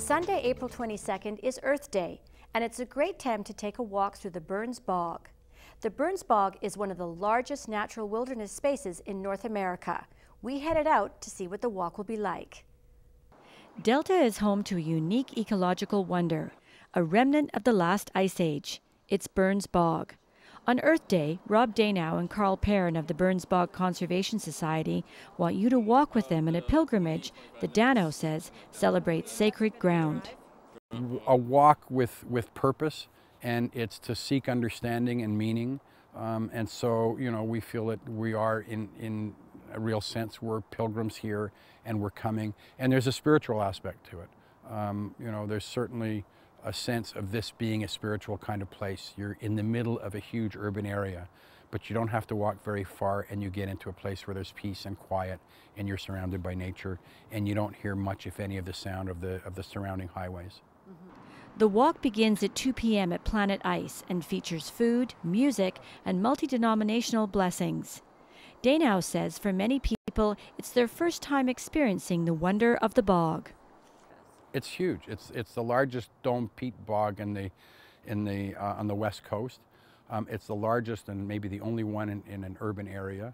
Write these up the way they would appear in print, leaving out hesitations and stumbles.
Sunday, April 22nd is Earth Day, and it's a great time to take a walk through the Burns Bog. The Burns Bog is one of the largest natural wilderness spaces in North America. We headed out to see what the walk will be like. Delta is home to a unique ecological wonder, a remnant of the last ice age. It's Burns Bog. On Earth Day, Rob Danow and Carl Perrin of the Burns Bog Conservation Society want you to walk with them in a pilgrimage that Danow says celebrates sacred ground. A walk with purpose, and it's to seek understanding and meaning. And so, we feel that we are in a real sense, we're pilgrims here and we're coming. And there's a spiritual aspect to it. There's certainly a sense of this being a spiritual kind of place. You're in the middle of a huge urban area, but you don't have to walk very far, and you get into a place where there's peace and quiet, and you're surrounded by nature, and you don't hear much, if any, of the sound of the surrounding highways. The walk begins at 2 p.m. at Planet Ice and features food, music, and multi-denominational blessings. Danow says for many people, it's their first time experiencing the wonder of the bog. It's huge. It's the largest dome peat bog on the west coast. It's the largest and maybe the only one in an urban area.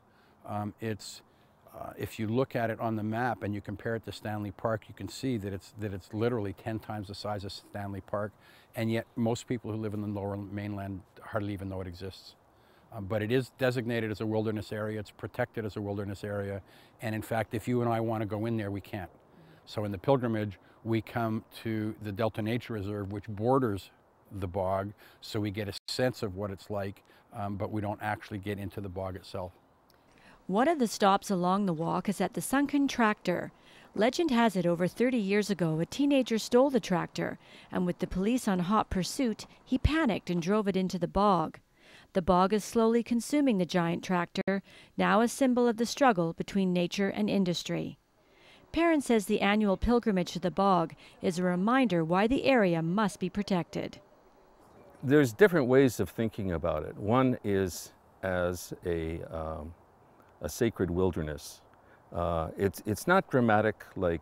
If you look at it on the map and you compare it to Stanley Park, you can see that it's literally 10 times the size of Stanley Park, and yet most people who live in the Lower Mainland hardly even know it exists. But it is designated as a wilderness area. It's protected as a wilderness area, and in fact, if you and I want to go in there, we can't. So in the pilgrimage, we come to the Delta Nature Reserve, which borders the bog, so we get a sense of what it's like, but we don't actually get into the bog itself. One of the stops along the walk is at the sunken tractor. Legend has it over 30 years ago, a teenager stole the tractor, and with the police on hot pursuit, he panicked and drove it into the bog. The bog is slowly consuming the giant tractor, now a symbol of the struggle between nature and industry. Perrin says the annual pilgrimage to the bog is a reminder why the area must be protected. There's different ways of thinking about it. One is as a sacred wilderness. It's not dramatic like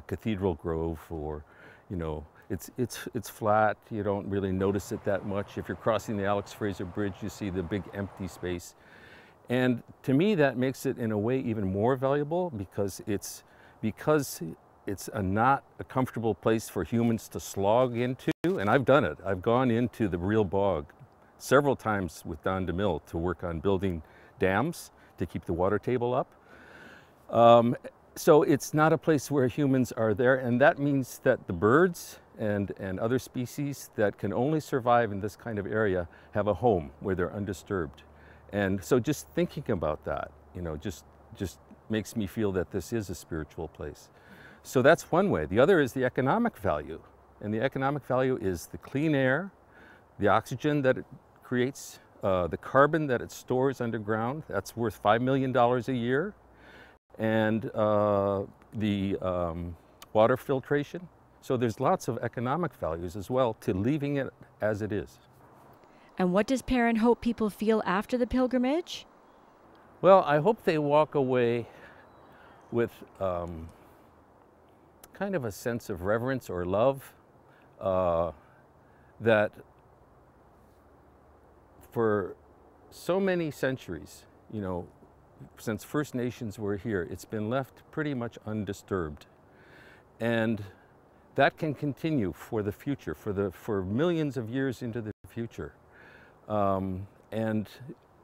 Cathedral Grove, or it's flat. You don't really notice it that much. If you're crossing the Alex Fraser Bridge, you see the big empty space. And to me, that makes it in a way even more valuable because it's not a comfortable place for humans to slog into, and I've done it. I've gone into the real bog several times with Don DeMille to work on building dams to keep the water table up. So it's not a place where humans are there, and that means that the birds and other species that can only survive in this kind of area have a home where they're undisturbed. And so just thinking about that, just makes me feel that this is a spiritual place. So that's one way. The other is the economic value. And the economic value is the clean air, the oxygen that it creates, the carbon that it stores underground. That's worth $5 million a year. And the water filtration. So there's lots of economic values as well to leaving it as it is. And what does Perrin hope people feel after the pilgrimage? Well, I hope they walk away with kind of a sense of reverence or love that for so many centuries, since First Nations were here, it's been left pretty much undisturbed. And that can continue for the future, for millions of years into the future. And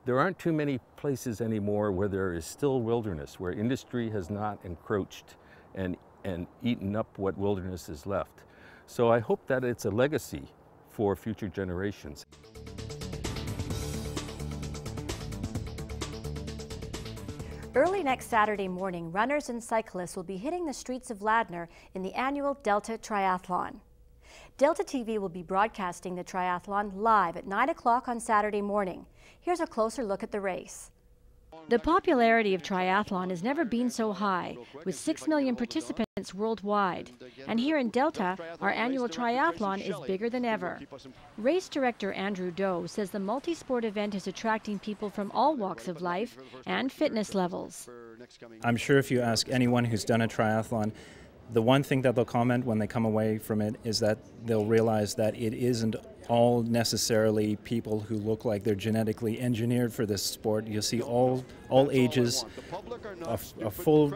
there aren't too many places anymore where there is still wilderness, where industry has not encroached and eaten up what wilderness is left. So I hope that it's a legacy for future generations. Early next Saturday morning, runners and cyclists will be hitting the streets of Ladner in the annual Delta Triathlon. Delta TV will be broadcasting the triathlon live at 9 o'clock on Saturday morning. Here's a closer look at the race. The popularity of triathlon has never been so high, with 6 million participants worldwide. And here in Delta, our annual triathlon is bigger than ever. Race director Andrew Doe says the multi-sport event is attracting people from all walks of life and fitness levels. I'm sure if you ask anyone who's done a triathlon, The one thing that they'll comment when they come away from it is that they'll realize that it isn't all necessarily people who look like they're genetically engineered for this sport. You'll see all ages, a full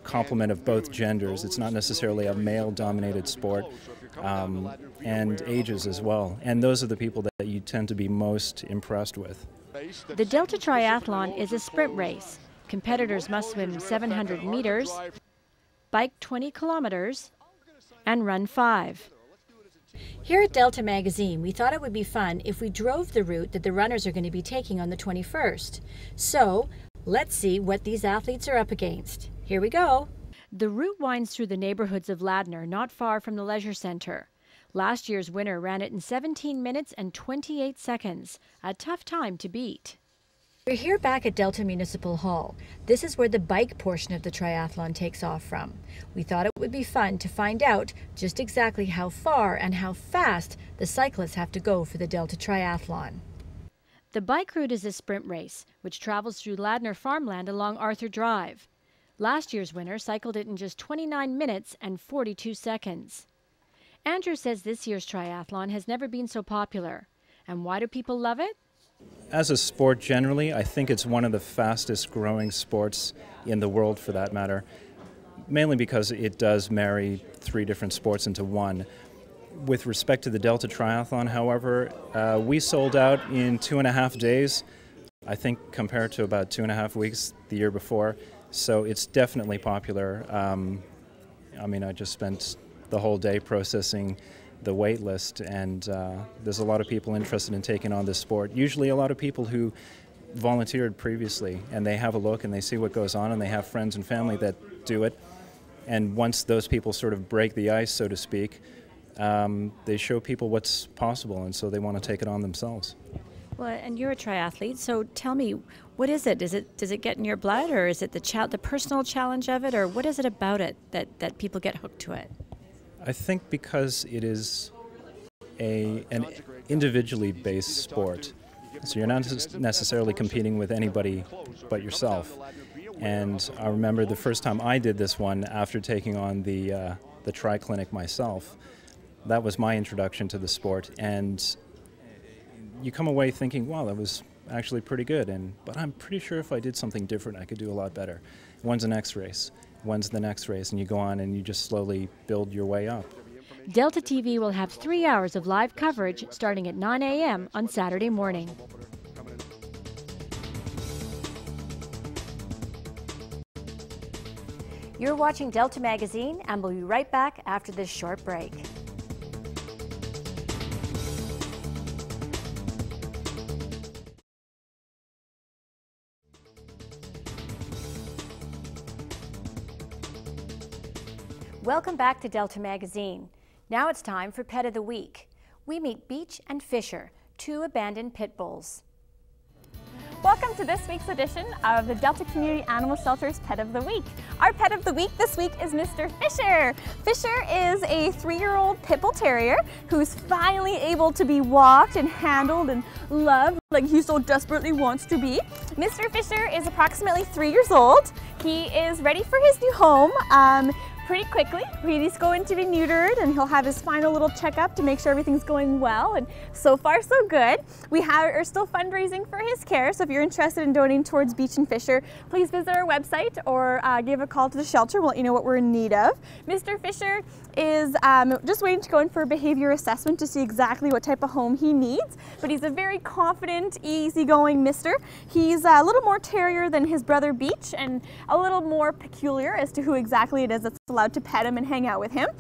complement of both genders. It's not necessarily a male-dominated sport, and ages as well. And those are the people that you tend to be most impressed with. The Delta Triathlon is a sprint race. Competitors must swim 700 meters, bike 20 kilometers, and run 5. Here at Delta Magazine, we thought it would be fun if we drove the route that the runners are going to be taking on the 21st. So, let's see what these athletes are up against. Here we go. The route winds through the neighborhoods of Ladner, not far from the leisure center. Last year's winner ran it in 17 minutes and 28 seconds, a tough time to beat. We're here back at Delta Municipal Hall. This is where the bike portion of the triathlon takes off from. We thought it would be fun to find out just exactly how far and how fast the cyclists have to go for the Delta Triathlon. The bike route is a sprint race, which travels through Ladner farmland along Arthur Drive. Last year's winner cycled it in just 29 minutes and 42 seconds. Andrew says this year's triathlon has never been so popular. And why do people love it? As a sport generally, I think it's one of the fastest growing sports in the world for that matter, mainly because it does marry 3 different sports into one. With respect to the Delta Triathlon, however, we sold out in 2.5 days, I think compared to about 2.5 weeks the year before, so it's definitely popular. I mean, I just spent the whole day processing the wait list, and there's a lot of people interested in taking on this sport. Usually a lot of people who volunteered previously, and they have a look and they see what goes on, and they have friends and family that do it. And once those people sort of break the ice, so to speak, they show people what's possible, and so they want to take it on themselves. Well, and you're a triathlete, so tell me, what is it? Does it get in your blood, or is it the personal challenge of it, or what is it about it that people get hooked to it? I think because it is an individually based sport, so you're not necessarily competing with anybody but yourself. And I remember the first time I did this one after taking on the Tri Clinic myself. That was my introduction to the sport, and you come away thinking, wow, that was actually pretty good, but I'm pretty sure if I did something different I could do a lot better. When's the next race? When's the next race? And you go on and you just slowly build your way up. Delta TV will have 3 hours of live coverage starting at 9 a.m. on Saturday morning. You're watching Delta Magazine, and we'll be right back after this short break. Welcome back to Delta Magazine. Now it's time for Pet of the Week. We meet Beach and Fisher, 2 abandoned pit bulls. Welcome to this week's edition of the Delta Community Animal Shelter's Pet of the Week. Our Pet of the Week this week is Mr. Fisher. Fisher is a 3-year-old pit bull terrier who's finally able to be walked and handled and loved like he so desperately wants to be. Mr. Fisher is approximately 3 years old. He is ready for his new home pretty quickly. He's going to be neutered, and he'll have his final little checkup to make sure everything's going well, and so far so good. We are still fundraising for his care, so if you're interested in donating towards Beach and Fisher, please visit our website or give a call to the shelter. We'll let you know what we're in need of. Mr. Fisher is just waiting to go in for a behavior assessment to see exactly what type of home he needs, but he's a very confident, easygoing mister. He's a little more terrier than his brother Beach, and a little more peculiar as to who exactly it is that's allowed to pet him and hang out with him.